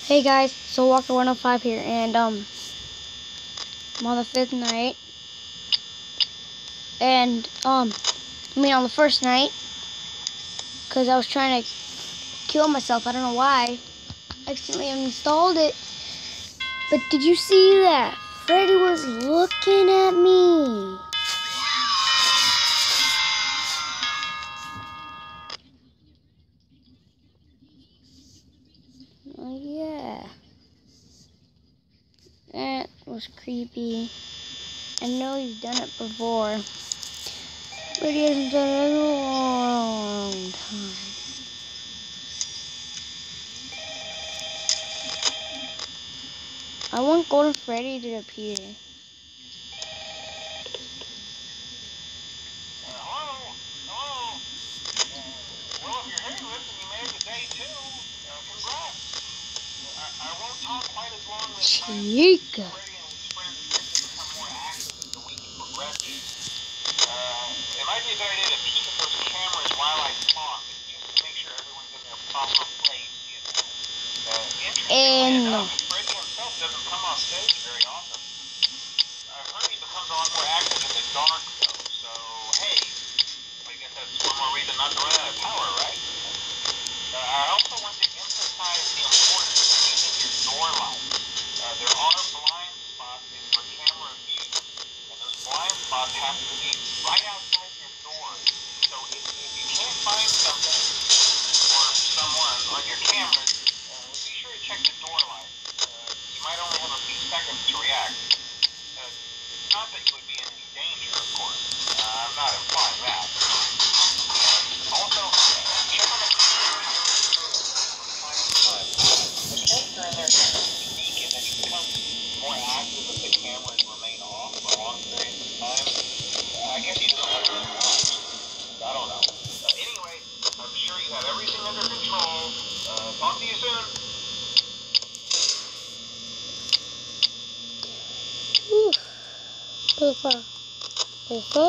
Hey guys, so Walker 105 here, and I'm on the 5th night, and on the first night, because I was trying to kill myself. I don't know why. I accidentally uninstalled it. But did you see that? Freddy was looking at me. Oh yeah. That was creepy. I know he's done it before, but he hasn't done it in a long time. I want Golden Freddy to appear. Hello? Well, if you're hearing this and you made it to day 2, congrats. I won't talk quite as long this time. Chica. Freddy and his friends tend to become more active as the week progresses. It might be a good idea to peek at those cameras while I talk, just to make sure everyone's in their proper place, you know. Interestingly enough, Freddy himself doesn't come off stage very often. I've heard he becomes a lot more active in the dark, though, so hey, I guess that's one more reason not to run out of power, right? I also want to emphasize the importance of using your door lights. There are blind spots in your camera view, and those blind spots have to be right outside your doors. So if you can't find something or someone on your cameras, be sure to check the door lights. You might only have a few seconds to react. Not that you would be in any danger, of course. I'm not implying that. Also, check on the computers from time to time. The character in there is unique in that he becomes more active if the cameras remain off for long periods of time. I guess he doesn't like being watched. I don't know. Anyway, I'm sure you have everything under control. Talk to you soon. Poofa. Poofa?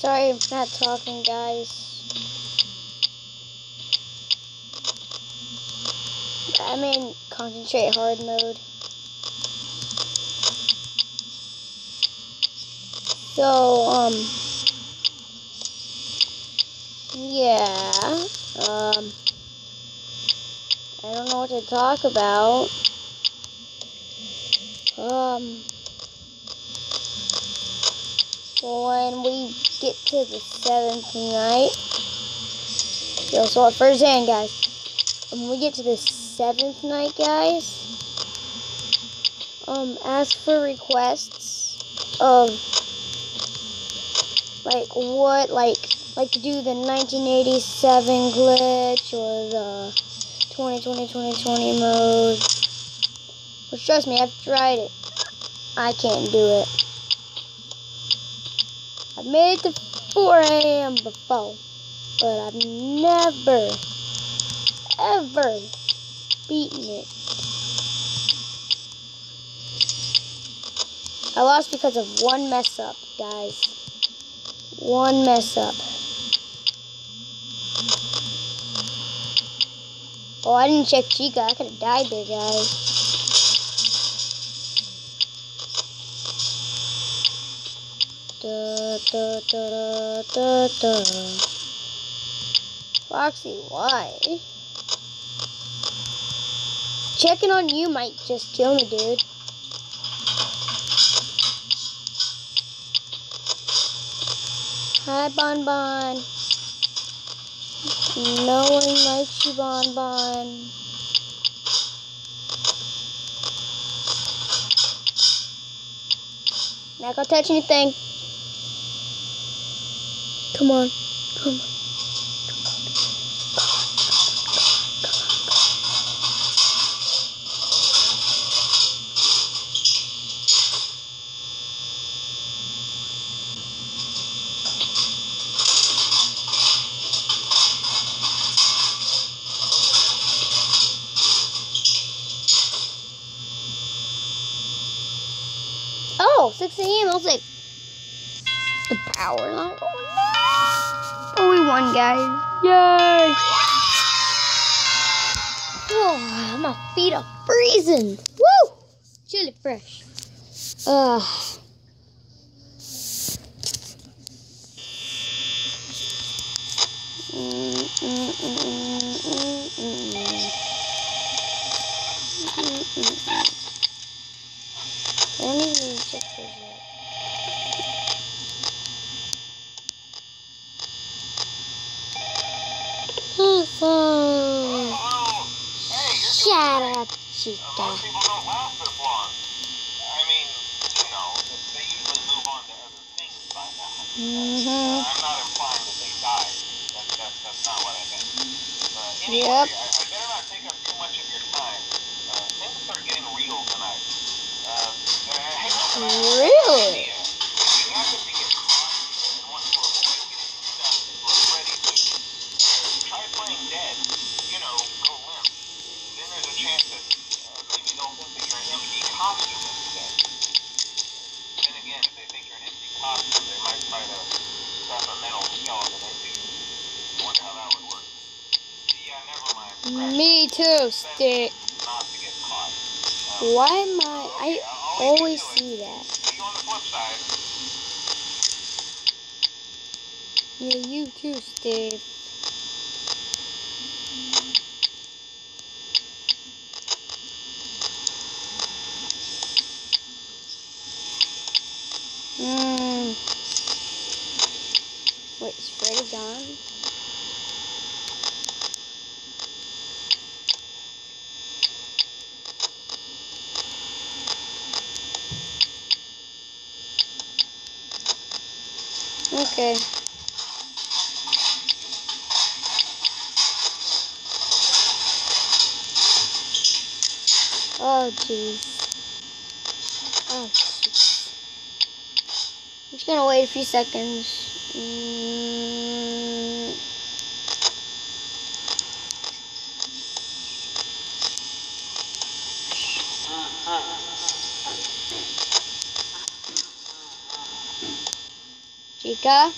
Sorry, I'm not talking, guys. I'm in concentrate hard mode. So, yeah, I don't know what to talk about. When we get to the 7th night, so at first hand, guys, when we get to the 7th night, guys, ask for requests of, like to do the 1987 glitch or the 2020 mode. Which, trust me, I've tried it. I can't do it. I've made it to 4 AM before, but I've never, ever beaten it. I lost because of one mess up, guys. One mess up. Oh, I didn't check Chica. I could have died there, guys. Foxy, why? Checking on you might just kill me, dude. Hi, Bon Bon. No one likes you, Bon Bon. Not gonna touch anything. Come on. Come on. Oh, 6 a.m. I was like, the power line. Oh, no. Oh, we won, guys. Yay. Oh, my feet are freezing. Woo. Chili fresh. I don't even need to check those yet. Hello. Hey, you're Shut up, most Chica. people don't last this long. I mean, you know, they usually move on to other things by now. I'm not implying that they died. That's not what I meant. Anyway, Yep. I better not take up too much of your time. Things are getting real tonight. Hey, listen, Really? If you happen to get caught and want to avoid getting stuffed into a Freddy suit, try playing dead. You know, go limp. Then there's a chance that maybe they'll think that you're an empty costume instead. Then again, if they think you're an empty costume, they might try to stuff a metal skeleton into you. I wonder how that would work. Yeah, never mind. Me too, Stick. Not to get caught. Why am I I'll always leave you to it. see that. See you on the flip side. Yeah, you too, Steve. Wait, is Freddy gone? Okay. Oh, jeez. Oh, jeez. I'm just gonna wait a few seconds. Chica?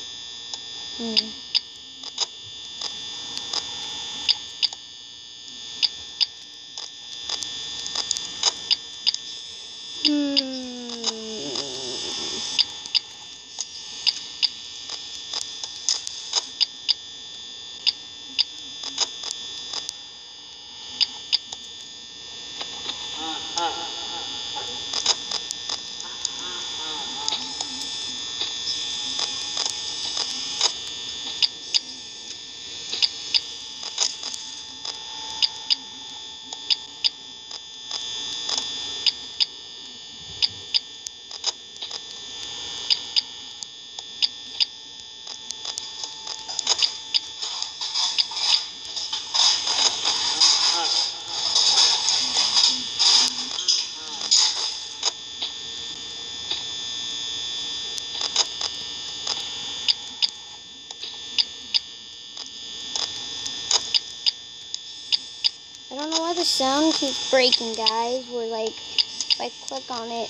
I don't know why the sound keeps breaking, guys. Where, like, if I click on it,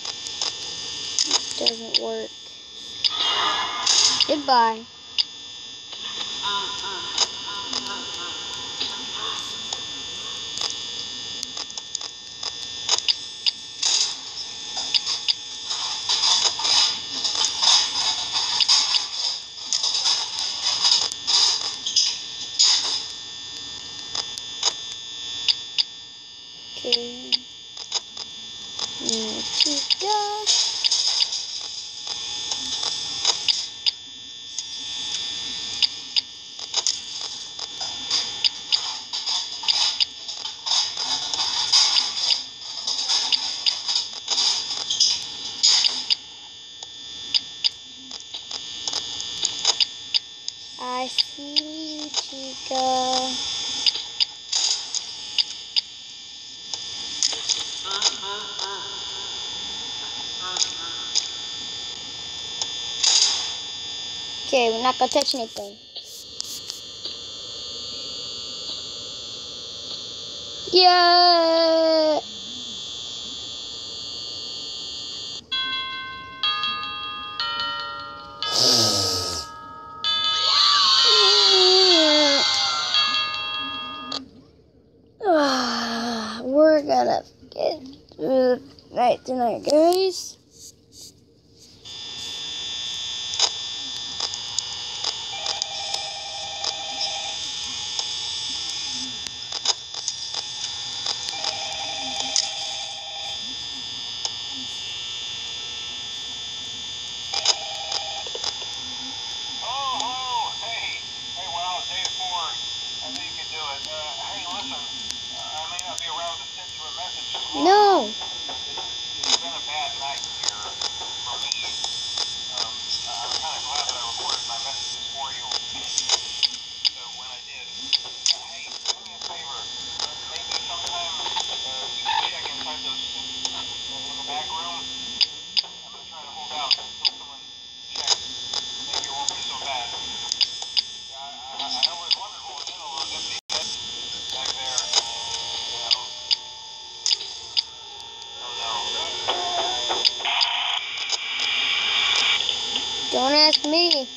it doesn't work. Goodbye. Okay. Chica. I see you, Chica. Okay, we're not gonna touch anything. Yeah. Don't ask me.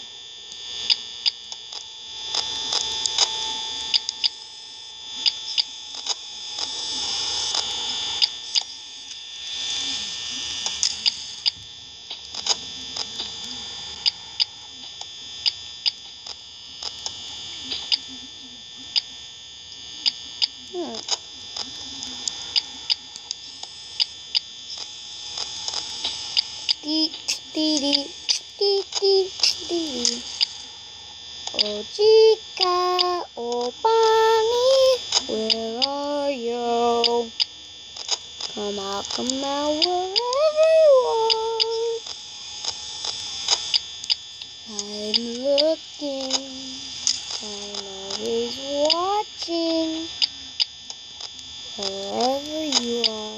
Dee dee dee dee dee dee. Oh chica, oh Bonnie, where are you? Come out wherever you are. I'm looking, I'm always watching, wherever you are.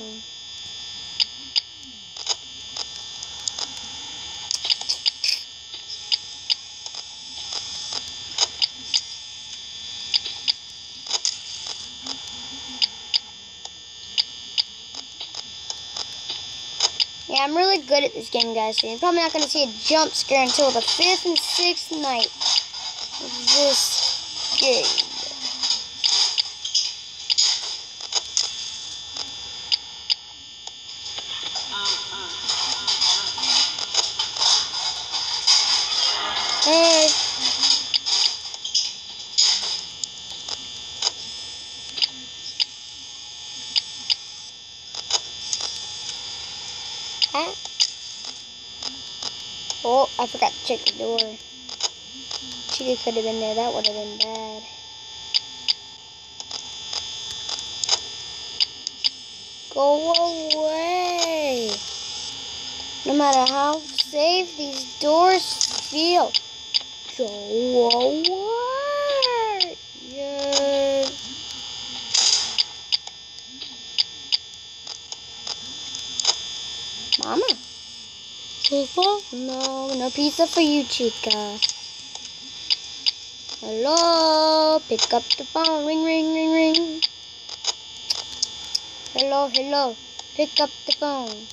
Yeah, I'm really good at this game, guys, so you're probably not going to see a jump scare until the 5th and 6th night of this game. Hey! Huh? Oh, I forgot to check the door. Chica could have been there. That would have been bad. Go away. No matter how safe these doors feel. Go away. Yeah. Mama. Pizza? No, no pizza for you, Chica. Hello, pick up the phone. Ring, ring, ring, ring. Hello, hello, pick up the phone.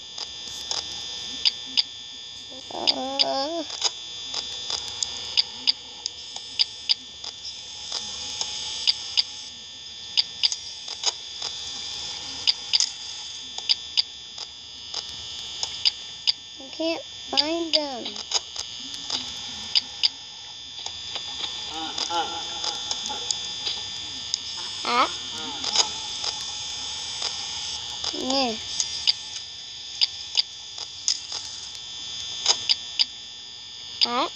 I can't find them. Ah. Yeah. Ah.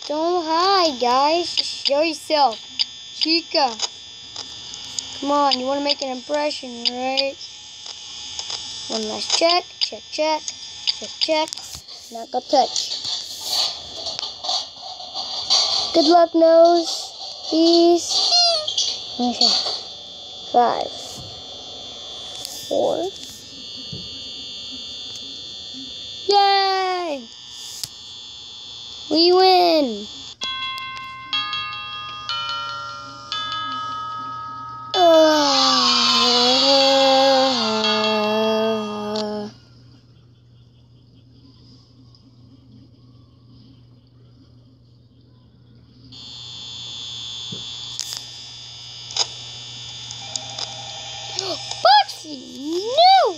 Don't hide, guys. Just show yourself. Chica. Come on, you want to make an impression, right? One last check. Check, check. Check, check. Not gonna touch. Good luck, nose. Please. Okay. 5, 4. Yay! We win! Foxy! No!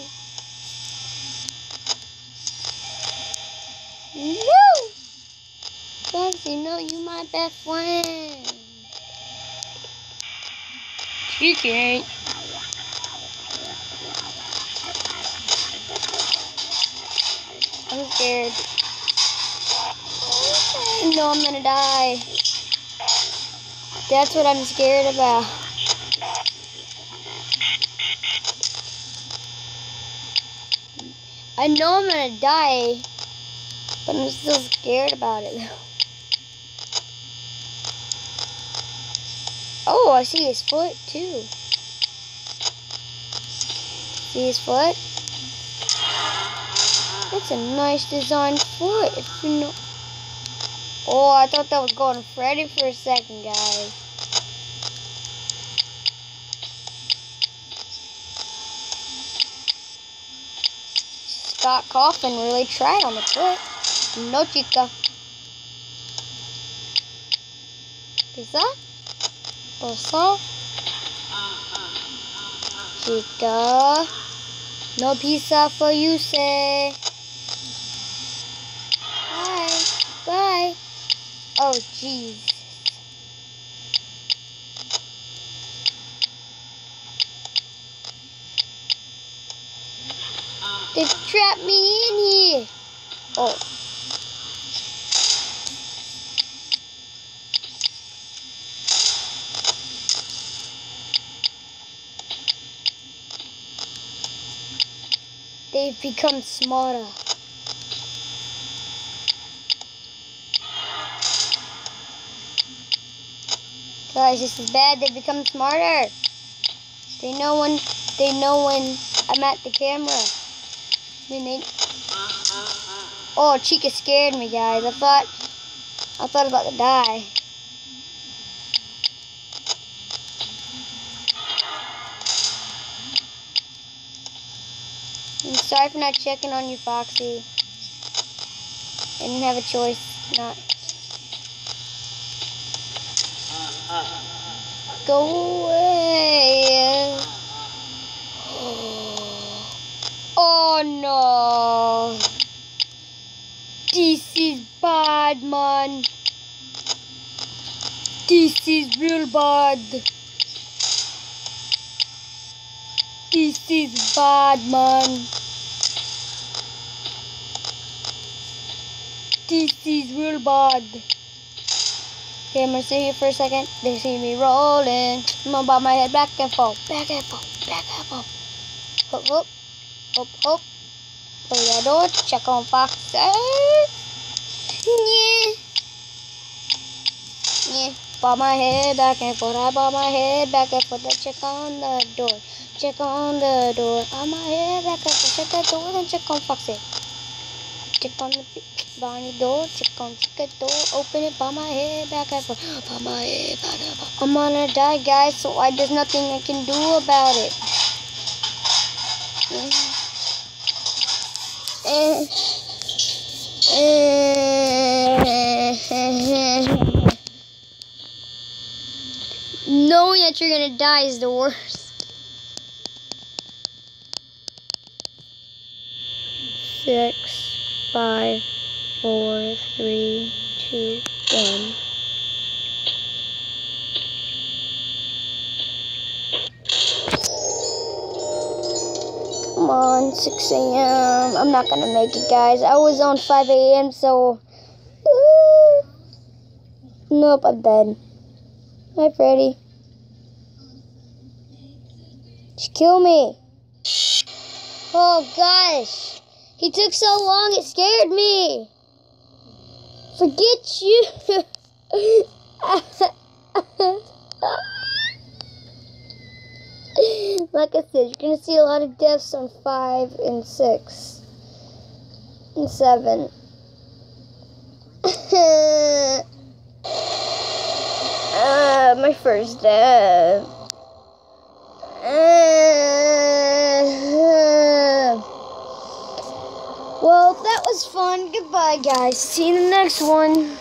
No! Foxy, no, you my best friend. She can't. I'm scared. I know I'm gonna die. That's what I'm scared about. I know I'm gonna die, but I'm still scared about it. Oh, I see his foot too. See his foot? That's a nice design foot, if you know. Oh, I thought that was Golden Freddy for a second, guys. got coughing really tried on the foot. No, chica. Pizza? Pizza? Chica. No pizza for you, say. Bye. Bye. Oh, jeez. They trapped me in here. Oh. They've become smarter. Guys, this is bad. They've become smarter. They know when I'm at the camera. Oh, Chica scared me, guys. I thought I was about to die. I'm sorry for not checking on you, Foxy. I didn't have a choice not. Go away. Oh no. This is bad, man. This is real bad. This is bad, man. This is real bad. Okay, I'm gonna sit here for a second. They see me rolling. I'm gonna bob my head back and forth, back and forth, back and forth. Hop, hop, hop, hop. Close that door. Check on Fox. Yeah. Yeah. Bob my head back and forth. I bob my head back and forth. I check on the door. Check on the door. Bob my head back and forth. Check the door and check on Foxy. Check on the behind the door, check the door, open it, bob my head back and forth, bob my head back and forth. I'm gonna die, guys, so there's nothing I can do about it. Knowing that you're gonna die is the worst. 6, 5, 4, 3, 2, 1. Come on, 6 a.m. I'm not gonna make it, guys. I was on 5 a.m. so nope, I'm dead. Hi, Freddy. Just kill me. Oh gosh. He took so long, it scared me. Forget you. Like I said, you're going to see a lot of deaths on 5 and 6 and 7. My first death. Well, that was fun. Goodbye, guys. See you in the next one.